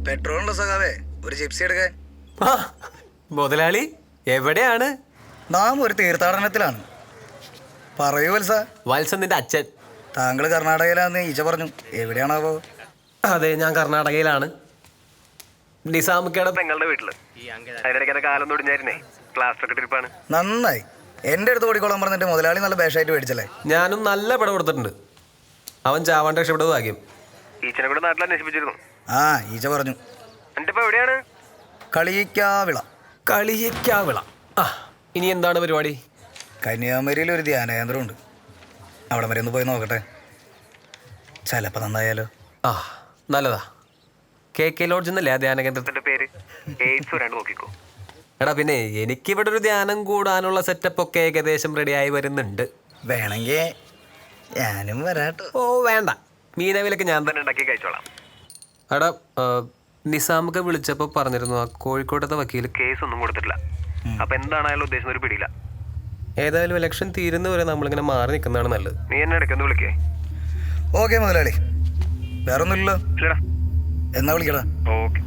പെട്രോളിനുള്ള സഖാവേ ഒരു ജിപ്സി എടുക്കാൻ. മുതലാളി എവിടെയാണ്? നാം ഒരു തീർത്ഥാടനത്തിലാണ്. പറയൂ വത്സ. വത്സൻ നിന്റെ അച്ഛൻ. താങ്കൾ കർണാടകയിലാന്ന് ഈച്ച പറഞ്ഞു. എവിടെയാണാവോ? അതെ, ഞാൻ കർണാടകയിലാണ്. നിസാമുക്കയുടെ പെങ്ങളുടെ വീട്ടില്. അതിനിടയ്ക്ക് കാലം തൊടിഞ്ഞായിരുന്നേ. പ്ലാസ്റ്റർ ഒക്കെ ട്രിപ്പാണ്. നന്നായി. എൻ്റെ അടുത്ത് ഓടിക്കോളാൻ പറഞ്ഞിട്ട് മുതലാളി നല്ല ബേഷായിട്ട് മേടിച്ചല്ലേ. ഞാനും നല്ല പടം കൊടുത്തിട്ടുണ്ട്. അവൻ ചാവാണ്ട് രക്ഷപ്പെട്ടത് ഭാഗ്യം. ഈച്ചനെ കൂടെ നാട്ടിൽ അന്വേഷിപ്പിച്ചിരുന്നു. ആ ഈച്ച പറഞ്ഞു. എന്നിട്ടിപ്പോ എവിടെയാണ്? കളിയിക്കാവിള. കളിയക്കാവിള. ആ, ഇനി എന്താണ് പരിപാടി? കന്യാകുമാരിയിൽ ഒരു ധ്യാനകേന്ദ്രമുണ്ട്. അവിടെ വരെ ഒന്ന് പോയി നോക്കട്ടെ. ചിലപ്പോൾ നന്നായാലോ. ആ, നല്ലതാ. KK ലോഡ്ജ് എന്നല്ലേ ആ ധ്യാന കേന്ദ്രത്തിന്റെ പേര്? എയ്ഡ്സ് വരാണ്ട് നോക്കിക്കോ. എടാ, പിന്നെ എനിക്കിവിടെ ഒരു ധ്യാനം കൂടാനുള്ള സെറ്റപ്പ് ഒക്കെ ഏകദേശം റെഡിയായി വരുന്നുണ്ട്. വേണമെങ്കിൽ ഞാനും വരാട്ടോ. ഓ വേണ്ട, മീനവിലൊക്കെ ഞാൻ തന്നെ ഉണ്ടാക്കി കഴിച്ചോളാം. എടാ, നിസാമൊക്കെ വിളിച്ചപ്പോൾ പറഞ്ഞിരുന്നു ആ കോഴിക്കോട്ടത്തെ വക്കീൽ കേസ് ഒന്നും കൊടുത്തിട്ടില്ല. അപ്പൊ എന്താണ് അയാൾ ഉദ്ദേശം ഒരു പിടിയില്ല. ഏതായാലും ഇലക്ഷൻ തീരുന്നവരെ നമ്മളിങ്ങനെ മാറി നിൽക്കുന്നതാണ് നല്ലത്. നീ എന്നെ ഇടയ്ക്കൊന്ന് വിളിക്കേ. ഓക്കെ മുതലാളി. വേറൊന്നുമില്ലല്ലോ. ഇല്ലടാ. എന്നാ വിളിക്കടാ. ഓക്കെ.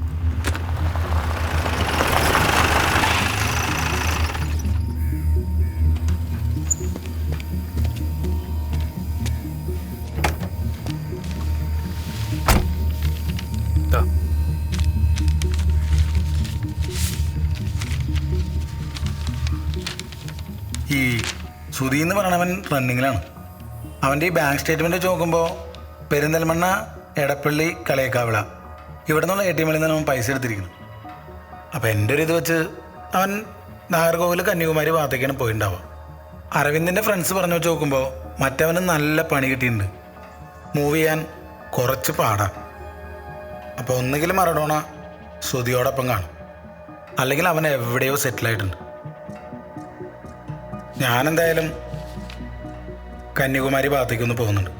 ഈ സുധി എന്ന് പറയണവൻ റണ്ണിങ്ങിലാണ്. അവൻ്റെ ഈ ബാങ്ക് സ്റ്റേറ്റ്മെൻറ്റ് വെച്ച് നോക്കുമ്പോൾ പെരിന്തൽമണ്ണ, എടപ്പള്ളി, കളിയക്കാവിള ഇവിടെ നിന്നുള്ള ATM നിന്നാണ് അവൻ പൈസ എടുത്തിരിക്കുന്നത്. അപ്പോൾ എൻ്റെ ഒരു ഇത് വെച്ച് അവൻ നാഗർകോവിൽ, കന്യാകുമാരി ഭാഗത്തേക്കാണ് പോയിട്ടുണ്ടാവുക. അരവിന്ദിൻ്റെ ഫ്രണ്ട്സ് പറഞ്ഞു വെച്ച് നോക്കുമ്പോൾ മറ്റവന് നല്ല പണി കിട്ടിയിട്ടുണ്ട്. മൂവ് ചെയ്യാൻ കുറച്ച് പാടാണ്. അപ്പോൾ ഒന്നുകിൽ മറഡോണ സുധിയോടൊപ്പം കാണും, അല്ലെങ്കിൽ അവൻ എവിടെയോ സെറ്റിലായിട്ടുണ്ട്. ഞാനെന്തായാലും കന്യാകുമാരി ഭാഗത്തേക്കൊന്ന് പോകുന്നുണ്ട്.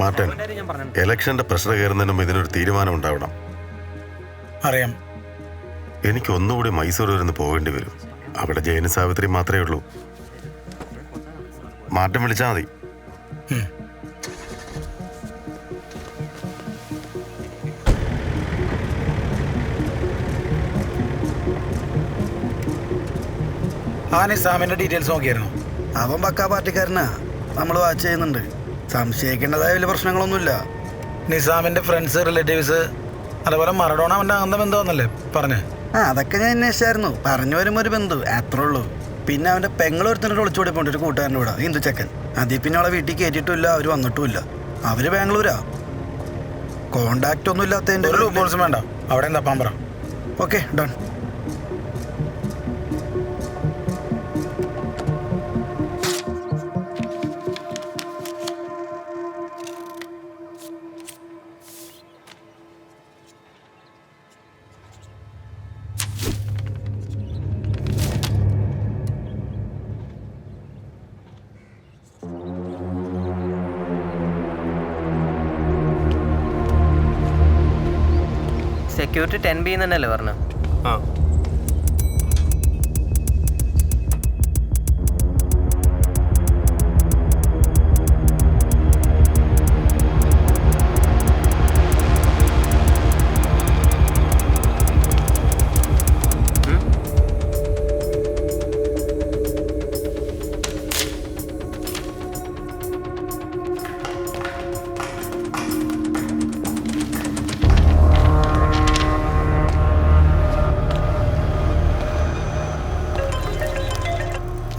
മാർട്ടിൻ, ഇലക്ഷന്റെ പ്രഷർ കയറുന്നതിന് മുമ്പ് ഇതിനൊരു തീരുമാനം ഉണ്ടാവണം. അറിയാം. എനിക്ക് ഒന്നുകൂടി മൈസൂർ വരെ പോകേണ്ടി വരും. അവിടെ ജയന് സാവിത്രി മാത്രമേ ഉള്ളൂ. മാർട്ടിൻ വിളിച്ചാൽ മതി. ആ നിസാമിൻ്റെ ഡീറ്റെയിൽസ് നോക്കിയായിരുന്നു. അവൻ പക്കാ പാർട്ടിക്കാരനാ. നമ്മൾ വാച്ച് ചെയ്യുന്നുണ്ട്. സംശയിക്കേണ്ടതായ വലിയ പ്രശ്നങ്ങളൊന്നുമില്ല. നിസാമിൻ്റെ ഫ്രണ്ട്സ്, റിലേറ്റീവ്സ്, അതുപോലെ മറഡോണ അവൻ്റെ അന്ത ബന്ധമെന്നല്ലേ പറഞ്ഞേ? അതൊക്കെ ഞാൻ അന്വേഷിച്ചായിരുന്നു. പറഞ്ഞു വരുമ്പോൾ ഒരു ബന്ധു, അത്രേ ഉള്ളൂ. പിന്നെ അവൻ്റെ പെങ്ങളൊരുത്തനോട് ഒളിച്ചോടി പോയിട്ട് ഒരു കൂട്ടുകാരൻ്റെ കൂടെ, ഹിന്ദു ചെക്കൻ. അതിൽ പിന്നെ അവളെ വീട്ടിൽ കയറ്റിയിട്ടില്ല, അവർ വന്നിട്ടുമില്ല. അവർ ബാംഗ്ലൂരാ. കോണ്ടാക്റ്റ് ഒന്നും ഇല്ലാത്തതിൻ്റെ ഒരു റിപ്പോർട്ട്സും വേണ്ട. അവിടെ തപ്പാൻ പറ. Okay, done. സെക്യൂരിറ്റി 10B എന്നല്ലേ പറഞ്ഞു? ആ,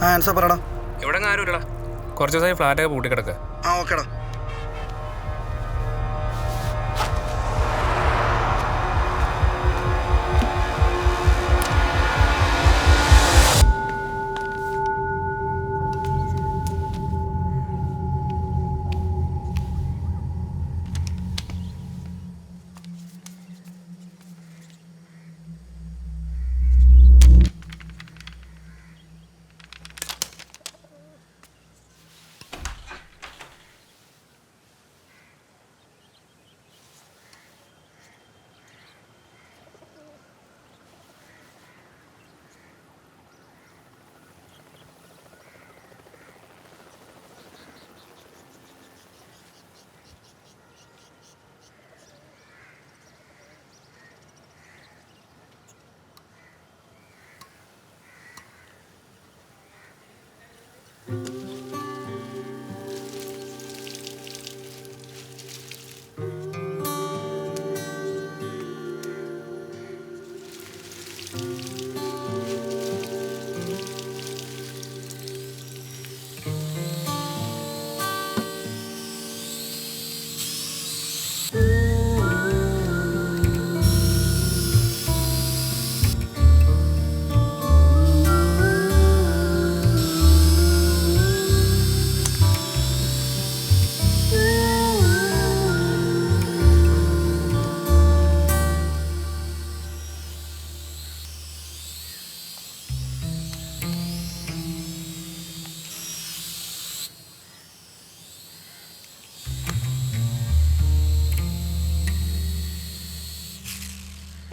ആൻസർ പറയടാ. ഇവിടെ ആരും ഇല്ലടാ. കുറച്ച് ദിവസമായി ഫ്ലാറ്റൊക്കെ പൂട്ടി കിടക്കുക. ഓക്കെടാ.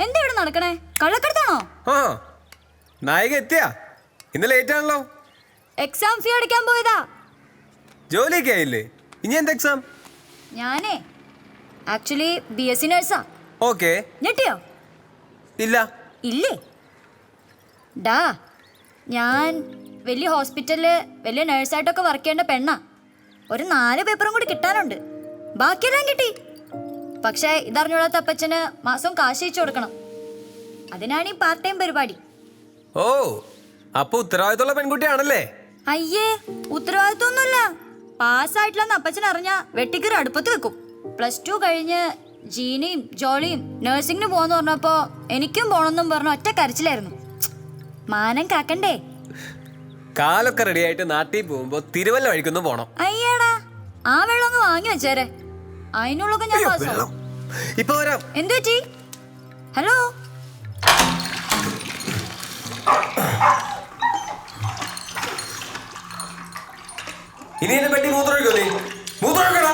എന്താ ഇവിടെ നടക്കണേ? കള്ളക്കടത്താണോ? ആ നായിക എത്തിയാ? ഇന്ന് ലേറ്റ് ആണല്ലോ. എക്സാം ഫീ അടയ്ക്കാൻ പോയതാ. ജോലിയൊക്കെ ആയില്ലേ? ഇനി എന്താ എക്സാം? ഞാനേ ആക്ച്വലി BSc നഴ്സാ. ഓക്കെ. ഞെട്ടിയോ? ഇല്ല. ഇല്ലേ? ഡാ, ഞാൻ വലിയ ഹോസ്പിറ്റലില് വലിയ നഴ്സായിട്ടൊക്കെ വർക്ക് ചെയ്യേണ്ട പെണ്ണാ. ഒരു 4 പേപ്പറും കൂടി കിട്ടാനുണ്ട്. ബാക്കിയെല്ലാം കിട്ടി. പക്ഷേ ഇതറിഞ്ഞൂടാത്ത അപ്പച്ചന് മാസം കാശ് അയച്ചു കൊടുക്കണം. അതിനാണ് ഈ പാർട്ട് ടൈം പരിപാടി. ഓ, അപ്പൊ ഉത്തരവാദിത്തമുള്ള പെൺകുട്ടിയാണല്ലേ? അയ്യേ, ഉത്തരവാദിത്വമൊന്നുമില്ല. പാസ്സായിട്ടില്ലെന്ന് അപ്പച്ചൻ അറിഞ്ഞ വെട്ടിക്കറി അടുപ്പത്ത് വെക്കും. +2 കഴിഞ്ഞ് ജീനിയും ജോളിയും നഴ്സിംഗിന് പോകാന്ന് പറഞ്ഞപ്പോ എനിക്കും പോണെന്നും പറഞ്ഞു ഒറ്റ കരച്ചിലായിരുന്നു. മാനം കാക്കണ്ടേ? കാലൊക്കെ റെഡി ആയിട്ട് നാട്ടിൽ പോകുമ്പോ തിരുവല്ല വഴിക്കൊന്ന് പോണം. അയ്യേടാ, ആ വെള്ളം ഒന്ന് വാങ്ങി വെച്ചേരെ. അതിനുള്ളൊക്കെ ഞാൻ പാസ്സാവും. ഇപ്പൊ വരാം. എന്തു പറ്റി? ഹലോ, ഇനി എന്നെ പറ്റി മൂത്രമൊഴിക്കോ? നീ മൂത്രമൊഴിക്കടാ.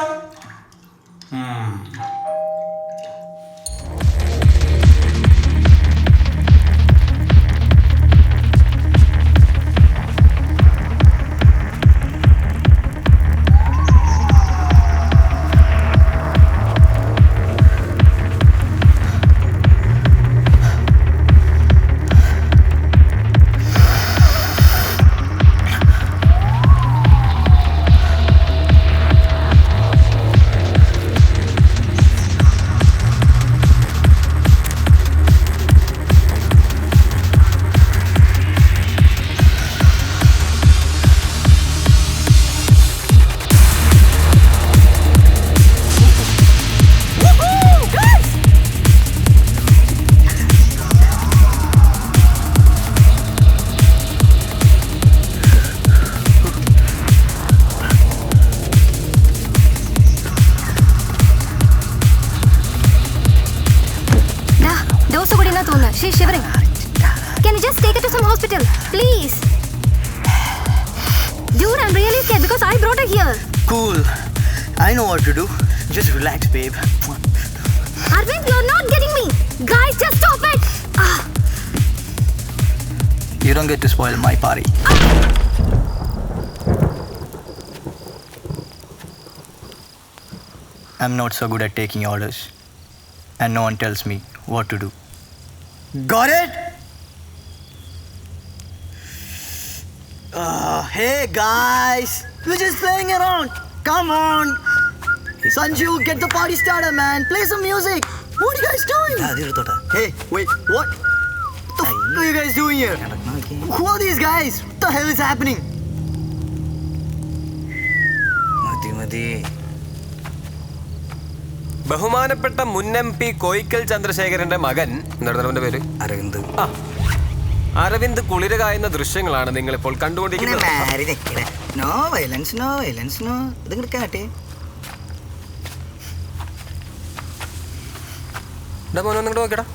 She's shivering. Can you just take her to some hospital, please? Dude, I'm really scared because I brought her here. Cool. I know what to do. Just relax, babe. Arvind, you're not getting me. Guys, just stop it. You don't get to spoil my party. I'm not so good at taking orders. And no one tells me what to do. Got it? Hey guys, we're just playing around. Come on. Sanju, get the party started, man. Play some music. What are you guys doing? Hey, wait, what? What the f are you guys doing here? Who are these guys? What the hell is happening? ബഹുമാനപ്പെട്ട മുൻ MP Koyikkal ചന്ദ്രശേഖരന്റെ മകൻ, എന്താണ് പേര്? അരവിന്ദ്. അരവിന്ദ് കുളിര കായുന്ന ദൃശ്യങ്ങളാണ് നിങ്ങൾ ഇപ്പോൾ കണ്ടുകൊണ്ടിരിക്കുന്നത്. No violence, no violence, no. ഇത് കാട്ടെ. മോനെ ഒന്നും നോക്കടാ.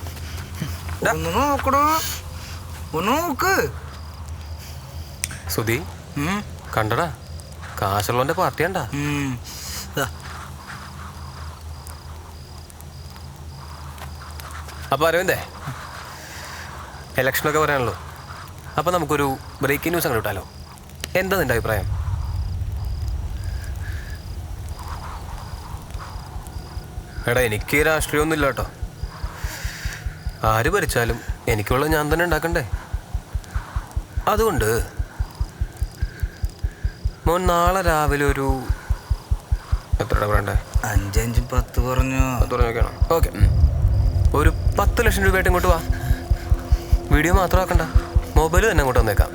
നോക്ക് സുധി, കണ്ടടാ, കാശുള്ളവന്റെ പാർട്ടിയാണ്ടാ. അപ്പൊ അരവിന്ദേ, ഇലക്ഷനൊക്കെ പറയാനുള്ളൂ. അപ്പൊ നമുക്കൊരു ബ്രേക്കിംഗ് ന്യൂസ് അങ്ങോട്ട് ഇട്ടാലോ? എന്താ നിന്റെ അഭിപ്രായം? എടാ, എനിക്ക് രാഷ്ട്രീയമൊന്നും ഇല്ല കേട്ടോ. ആര് ഭരിച്ചാലും എനിക്കുള്ളത് ഞാൻ തന്നെ ഉണ്ടാക്കണ്ടേ. അതുകൊണ്ട് മോൻ നാളെ രാവിലെ ഒരു എത്രയുടെ പറയണ്ടേ? 5 5 10 പറഞ്ഞു. 10 പറഞ്ഞൊക്കെയാണോ? ഓക്കെ. ഒരു 10 ലക്ഷം രൂപയായിട്ട് ഇങ്ങോട്ട് വാ. വീഡിയോ മാത്രം ആക്കണ്ട, മൊബൈൽ തന്നെ അങ്ങോട്ട് വന്നേക്കാം.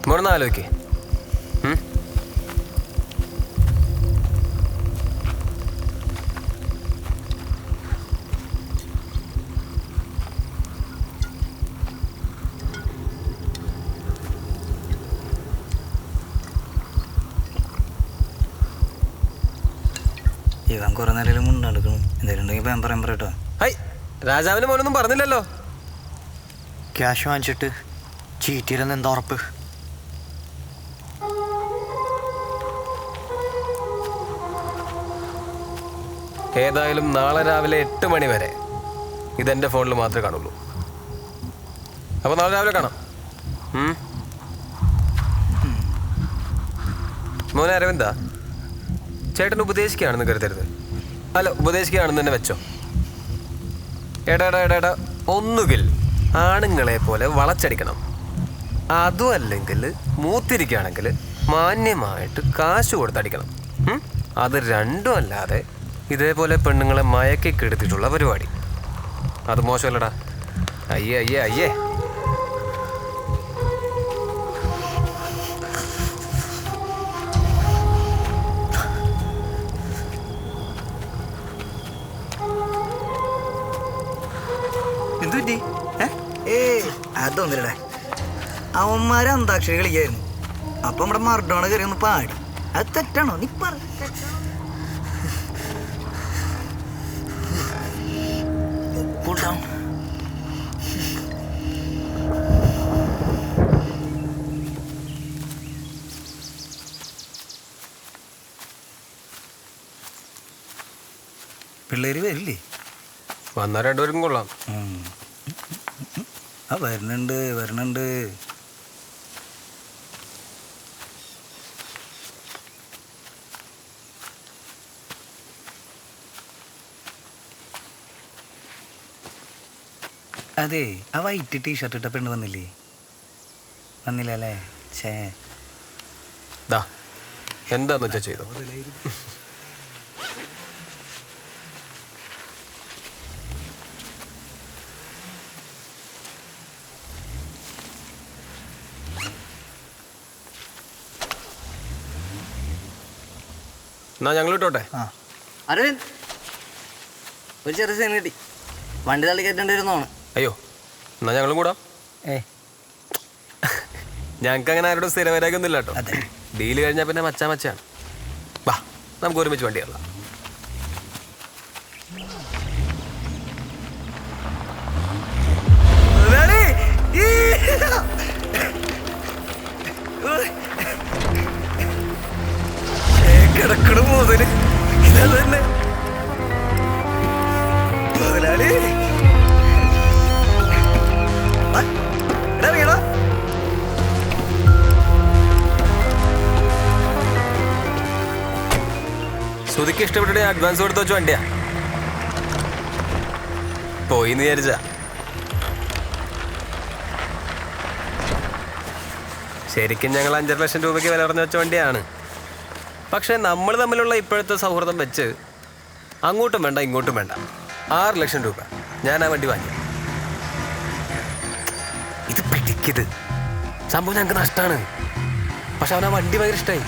മോനൊന്ന് ആലോചിക്കേ. ഇവൻ കുറെ നേരം മുണ്ടെടുക്കണം. എന്തെങ്കിലും ഉണ്ടെങ്കിൽ ഞാൻ പറയാൻ പറയട്ടോ. ഹൈ, രാജാവിന് മോനൊന്നും പറഞ്ഞില്ലല്ലോ. ക്യാഷ് വാങ്ങിച്ചിട്ട് ചീറ്റിയില്ലെന്ന് എന്താ ഉറപ്പ്? ഏതായാലും നാളെ രാവിലെ 8 മണി വരെ ഇതെൻ്റെ ഫോണിൽ മാത്രമേ കാണുള്ളൂ. അപ്പോൾ നാളെ രാവിലെ കാണാം. മോനെ അരവിന്ദ, ചേട്ടൻ ഉപദേശിക്കുകയാണെന്ന് കരുതരുത്. അല്ല, ഉപദേശിക്കുകയാണെന്ന് തന്നെ വെച്ചോ. എടാ ഒന്നുകിൽ ആണുങ്ങളെ പോലെ വളച്ചടിക്കണം, അതും അല്ലെങ്കിൽ മൂത്തിരിക്കുകയാണെങ്കിൽ മാന്യമായിട്ട് കാശ് കൊടുത്തടിക്കണം. അത് രണ്ടും അല്ലാതെ ഇതേപോലെ പെണ്ണുങ്ങളെ മയക്കി കെടുത്തിട്ടുള്ള പരിപാടി അത് മോശമല്ലടാ. അയ്യേ അയ്യേ അയ്യേ. എന്തുപറ്റി? അതൊന്നില്ലടേ, അവന്മാര് അന്താക്ഷരി കളിക്കായിരുന്നു. അപ്പൊ നമ്മുടെ മർഡോണ കയറി ഒന്ന് പാടി. അത് തെറ്റാണോ? നീ പറ. പിള്ളേര് വരില്ലേ? വന്നാൽ രണ്ടുപേരും കൊള്ളാം. ആ വരണുണ്ട്. അതെ, ആ വൈറ്റ് ടീഷർട്ട് ഇട്ട പെണ്ണ് വന്നില്ലേ? വന്നില്ല അല്ലേ? എന്താന്ന് വെച്ചാ ചെയ്തോ. എന്നാ ഞങ്ങൾ ഇട്ടോട്ടെ. അരവിന്ദ്, ഒരു ചെറിയ സീൻ കിട്ടി. വണ്ടി തള്ളി കയറ്റേണ്ടി വരുന്നതാണ്. അയ്യോ, എന്നാ ഞങ്ങളും കൂടാം. ഞങ്ങൾക്ക് അങ്ങനെ ആരോടും സ്ഥിരവരാകൊന്നും ഇല്ല കേട്ടോ. ഡീല് കഴിഞ്ഞാൽ പിന്നെ മച്ചാണ്. വാ, നമുക്ക് ഒരുമിച്ച് വണ്ടി കയറാം. കിടക്കണ മുതല് ഇതന്നെ മുതലാളി. വീടാ ശ്രുതിക്ക് ഇഷ്ടപ്പെട്ടിട്ട് അഡ്വാൻസ് കൊടുത്ത് വെച്ച വണ്ടിയാ. പോയിന്ന് വിചാരിച്ച. ശരിക്കും ഞങ്ങൾ 5.5 ലക്ഷം രൂപയ്ക്ക് വില പറഞ്ഞ് വെച്ച വണ്ടിയാണ്. പക്ഷേ നമ്മൾ തമ്മിലുള്ള ഇപ്പോഴത്തെ സൗഹൃദം വെച്ച് അങ്ങോട്ടും വേണ്ട ഇങ്ങോട്ടും വേണ്ട 6 ലക്ഷം രൂപ ഞാൻ ആ വണ്ടി വാങ്ങി. ഇത് പിടിക്കത് സംഭവം ഞങ്ങൾക്ക് നഷ്ടമാണ്. പക്ഷെ അവൻ ആ വണ്ടി ഭയങ്കര ഇഷ്ടമായി.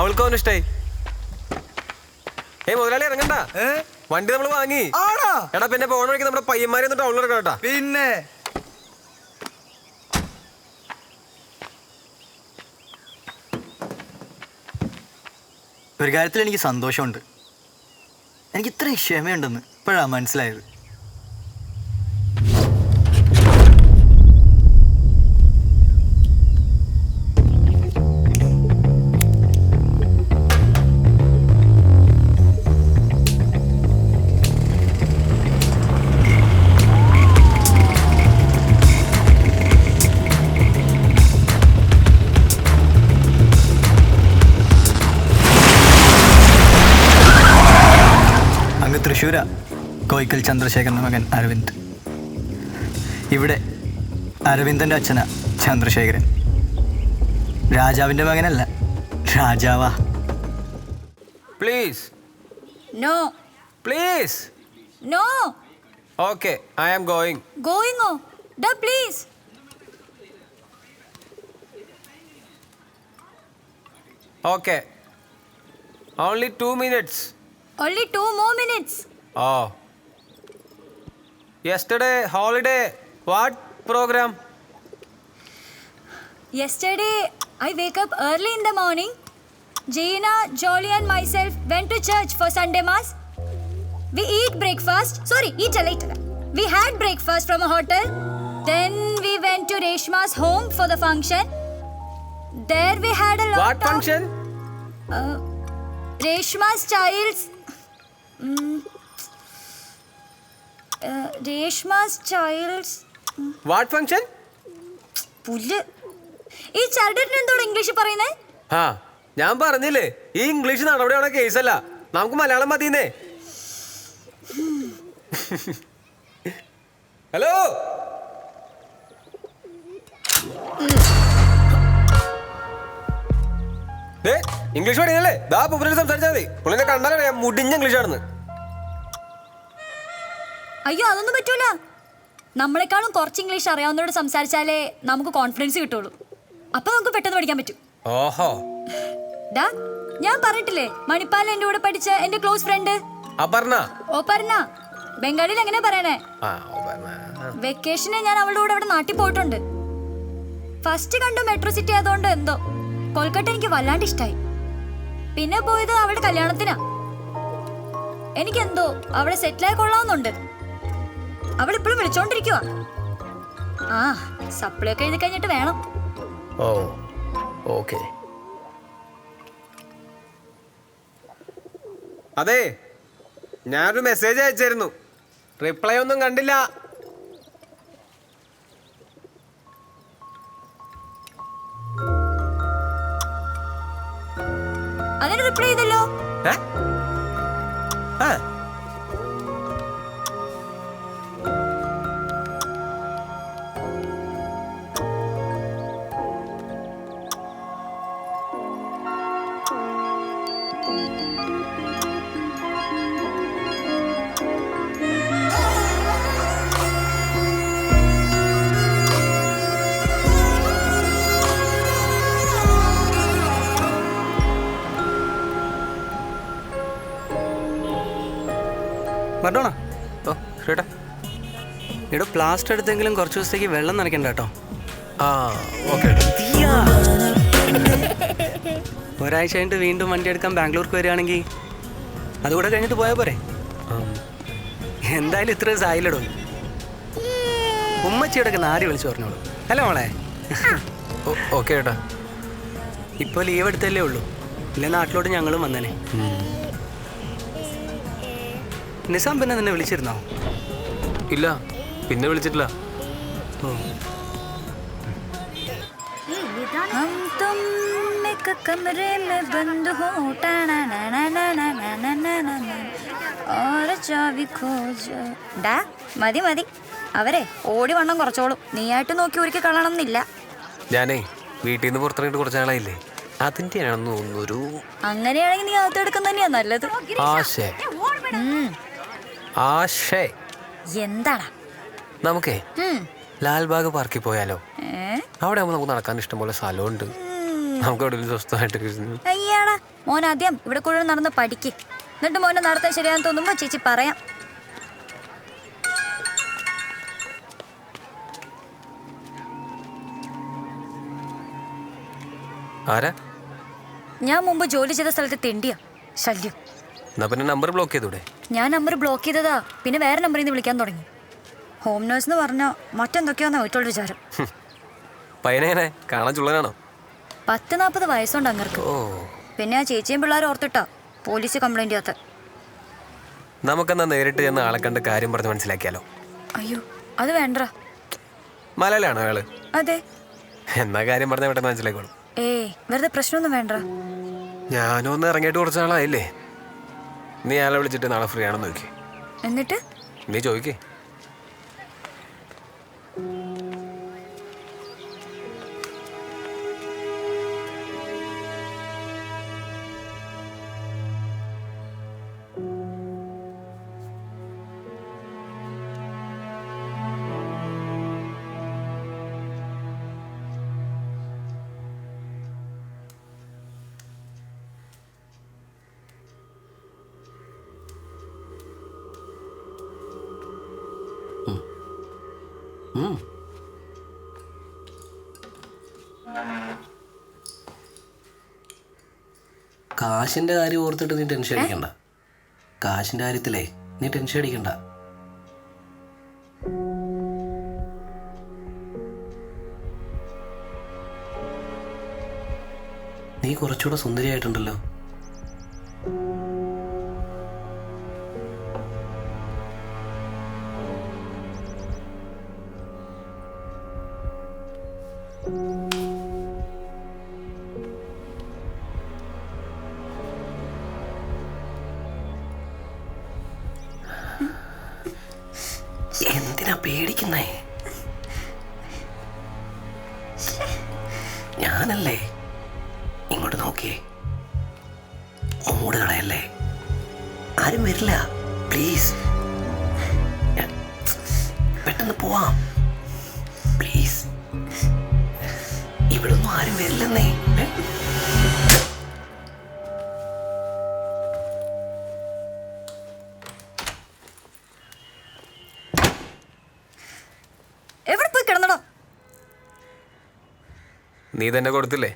അവൾക്ക് അവന് ഇഷ്ടായി. മുതലാളി ഇറങ്ങണ്ട, വണ്ടി നമ്മൾ വാങ്ങി. എടാ പിന്നെ പോണ വഴിക്ക് നമ്മുടെ പയ്യന്മാരെ ഒന്ന് ടൗണിൽ ഇറങ്ങാം കേട്ടാ. പിന്നെ ഒരു കാര്യത്തിൽ എനിക്ക് സന്തോഷമുണ്ട്. എനിക്ക് ഇത്രയും ക്ഷമയുണ്ടെന്ന് ഇപ്പോഴാണ് മനസ്സിലായത്. തൃശ്ശൂരാ കോയിക്കൽ ചന്ദ്രശേഖരൻ്റെ മകൻ അരവിന്ദ്. ഇവിടെ അരവിന്ദൻ്റെ അച്ഛനാ ചന്ദ്രശേഖരൻ. രാജാവിൻ്റെ മകനല്ല, രാജാവാ. Please no please. No. Okay, I am going. ഗോയിങ്ങോ? ഡാ please. Okay, only 2 minutes. Only 2 more minutes. Oh. Yesterday holiday, what program? Yesterday, I wake up early in the morning. Gina, Jolly and myself went to church for Sunday Mass. We eat breakfast. Sorry, eat later. We had breakfast from a hotel. Then we went to Reshma's home for the function. There we had a lot What function? Reshma's child's... Reshma's child's... What function? പുല്ല്. ഈ ചരടിന് എന്തോട് English പറയുന്നേ? ആ, ഞാൻ പറഞ്ഞില്ലേ, ഈ English നടപടിയുള്ള കേസല്ല, നമുക്ക് മലയാളം മതിയെന്നേ. ഹലോ, ഇംഗ്ലീഷ് പഠിക്കുന്നല്ലേ? ദാ പുള്ളിയോട് സംസാരിച്ചാൽ മതി. പുള്ളിനെ കണ്ടാലറിയാം മുടിഞ്ഞ ഇംഗ്ലീഷാണെന്ന്. അയ്യോ, അതൊന്നും പറ്റൂല. നമ്മളെക്കാളും കുറച്ച് ഇംഗ്ലീഷ് അറിയാവുന്നവരോട് സംസാരിച്ചാലേ നമുക്ക് കോൺഫിഡൻസ് കിട്ടുള്ളൂ. അപ്പൊ നമുക്ക് പെട്ടെന്ന് പഠിക്കാൻ പറ്റും. ഓഹോ. ഡാ, ഞാൻ പറഞ്ഞിട്ടില്ലേ, മണിപ്പാൽ എന്റെ കൂടെ പഠിച്ച എന്റെ ക്ലോസ് ഫ്രണ്ട് അപർണ. ഓപർണ. ബംഗാളിൽ എങ്ങനെ പറയണേ? വെക്കേഷന് ഞാൻ അവളുടെ കൂടെ അവിടെ നാട്ടിൽ പോയിട്ടുണ്ട്. ഫസ്റ്റ് കണ്ടു മെട്രോ സിറ്റി ആയതുകൊണ്ട് എന്തോ കൊൽക്കട്ട എനിക്ക് വല്ലാണ്ട് ഇഷ്ടായി. പിന്നെ പോയത് അവളുടെ കല്യാണത്തിനാ. എനിക്കെന്തോ അവിടെ സെറ്റിലായി കൊള്ളാവുന്നുണ്ട്. അവൾ ഇപ്പോഴും വിളിച്ചോണ്ടിരിക്കുവാ. ആ, സപ്ലൈ ഒക്കെ എഴുതി കഴിഞ്ഞിട്ട് വേണം. ഓ, ഓക്കെ. അതെ, ഞാനൊരു മെസ്സേജ് അയച്ചായിരുന്നു, റിപ്ലൈ ഒന്നും കണ്ടില്ല. അതിന് റിപ്ലൈ ചെയ്തല്ലോ. പറഞ്ഞോണോ? ഓ, കേട്ടാ. ഇവിടെ പ്ലാസ്റ്റർ എടുത്തെങ്കിലും കുറച്ച് ദിവസത്തേക്ക് വെള്ളം നനയ്ക്കണ്ട കേട്ടോ. ആ, ഓക്കെ. ഒരാഴ്ച കഴിഞ്ഞിട്ട് വീണ്ടും വണ്ടി എടുക്കാൻ ബാംഗ്ലൂർക്ക് വരികയാണെങ്കിൽ അതുകൂടെ കഴിഞ്ഞിട്ട് പോയാൽ പോരെ? എന്തായാലും ഇത്ര സായിലിടും. ഉമ്മച്ചിയോടൊക്കെ നാരി വിളിച്ചു പറഞ്ഞോളൂ. അല്ല മോളെ? ഓക്കെ ഏട്ടാ. ഇപ്പോൾ ലീവ് എടുത്തല്ലേ ഉള്ളൂ, ഇല്ലേ നാട്ടിലോട്ട് ഞങ്ങളും വന്നേനെ. നിസാം പിന്നെ നിന്നെ വിളിച്ചിരുന്നോ? ഇല്ല, പിന്നെ വിളിച്ചിട്ടില്ല. മതി മതി, അവരെ ഓടി വണ്ണം കുറച്ചോളും. നീയായിട്ട് നോക്കി ഒരിക്കൽ കളയണം എന്നില്ല. ഞാനേ വീട്ടിൽ നിന്ന് പുറത്തിറങ്ങിയിട്ട് കുറച്ച് നാളായില്ലേ, അതിൻ്റെ ആണെന്ന് തോന്നുന്നു. അങ്ങനെയാണെങ്കിൽ നീ അകത്തെടുക്കുന്ന തന്നെയാ നല്ലത്. ആശേ, എന്താടാ? നമുക്കേ ലാൽബാഗ് പാർക്കിൽ പോയാലോ? അവിടെ ആകുമ്പോൾ നമുക്ക് നടക്കാൻ ഇഷ്ടംപോലെ സ്ഥലമുണ്ട്. നമുക്ക് എവിടെയും സ്വസ്ഥമായിട്ട്. അയ്യാടാ, മോൻ ആദ്യം ഇവിടെ കൂടുതൽ നടന്ന് പഠിക്ക്, എന്നിട്ട് മോനെ നടത്താൻ ശരിയാന്ന് തോന്നുമ്പോ ചേച്ചി പറയാം. ആരാ? ഞാൻ മുമ്പ് ജോലി ചെയ്ത സ്ഥലത്ത് തെണ്ടിയാ ശല്യം. എന്നാ പിന്നെ നമ്പർ ബ്ലോക്ക് ചെയ്തൂടെ? ഞാൻ നമ്പർ ബ്ലോക്ക് ചെയ്തതാ, പിന്നെ വേറെ നമ്പറിൽ നിന്ന് വിളിക്കാൻ തുടങ്ങി. ഹോം നേഴ്സ് എന്ന് പറഞ്ഞാൽ മറ്റെന്തൊക്കെയാന്ന് വീട്ടുള്ള വിചാരം. പയ്യനെങ്ങനെ കാണാൻ ചുള്ളനാണോ? 40-40 വയസ്സുണ്ട് അങ്ങർക്ക്. പിന്നെ ആ ചേച്ചിയും പിള്ളേരും ഓർത്തിട്ടാ പോലീസ് കംപ്ലൈന്റ് ചെയ്യാത്ത. നമുക്കെന്നാ നേരിട്ട് ചെന്ന് ആളെ കണ്ട് കാര്യം പറഞ്ഞ് മനസ്സിലാക്കിയാലോ? അയ്യോ, അത് വേണ്ട. മലയാളാണോ അയാള്? അതെ. എന്നാ കാര്യം പറഞ്ഞാൽ പെട്ടെന്ന് മനസ്സിലാക്കോളും. വെറുതെ പ്രശ്നമൊന്നും വേണ്ട. ഞാനും ഒന്ന് ഇറങ്ങിയിട്ട് കുറച്ച് നാളായില്ലേ. നീ അയാളെ വിളിച്ചിട്ട് നാളെ ഫ്രീ ആണെന്ന് നോക്കി. എന്നിട്ട് നീ ചോദിക്കേ. കാശിന്റെ കാര്യം ഓർത്തിട്ട് നീ ടെൻഷൻ അടിക്കണ്ട. കാശിന്റെ കാര്യത്തിലേ നീ ടെൻഷൻ അടിക്കണ്ട. നീ കുറച്ചുകൂടെ സുന്ദരിയായിട്ടുണ്ടല്ലോ. എന്തിനാ പേടിക്കുന്നേ? ഞാനല്ലേ. ഇങ്ങോട്ട് നോക്കിയേ. മൂട് കളയല്ലേ. ആരും വരില്ല. പ്ലീസ് പെട്ടെന്ന് പോവാം. പ്ലീസ്. ഇവിടൊന്നും ആരും വരില്ലെന്നേ. എവിടെ പോയി കിടന്നടോ? നീ തന്നെ കൊടുത്തില്ലേ?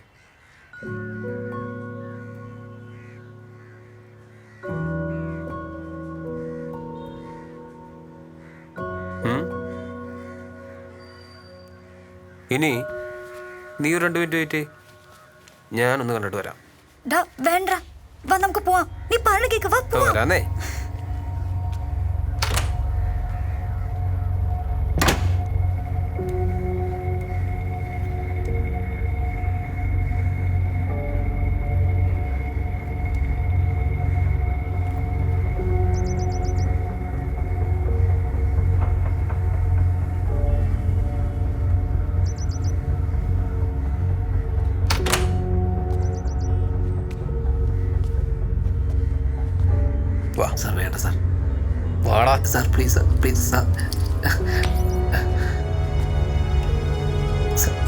ഇനി നീ ഒരു 2 മിനിറ്റ് വെയിറ്റ്. ഞാനൊന്ന് കണ്ടിട്ട് വരാം. വേണ്ട, വാ നമുക്ക് പോവാം. നീ പറഞ്ഞു കേക്ക്, വാ പോവാം. വരാന്നേ. വാ സാർ വേണ്ട സാർ. വാടാ. Sir please sir, please sir.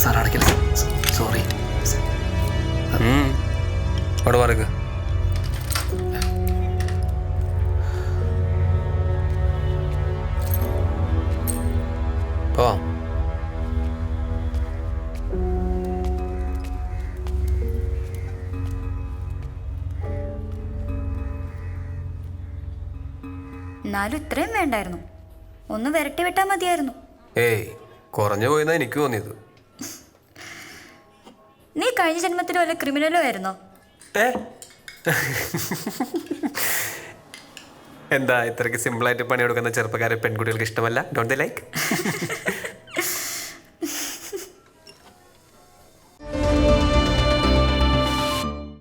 Sir അടയ്ക്കല്ല സാർ. സോറി. അവിടെ പറക്ക്. പോവാം. എന്നാലും ഇത്രയും വേണ്ടായിരുന്നു. ഒന്ന് വിരട്ടി വിട്ടാ മതിയായിരുന്നു. ഏയ് കുറഞ്ഞു പോയെന്നാ എനിക്ക് തോന്നിയത്. നീ കഴിഞ്ഞ ജന്മത്തിൽ വല്ല ക്രിമിനലോ ആയിരുന്നോ? എന്താ ഇത്രയ്ക്ക് സിമ്പിളായിട്ട് പണിയെടുക്കുന്ന ചെറുപ്പക്കാരെ പെൺകുട്ടികൾക്ക് ഇഷ്ടമല്ല? Don't they like?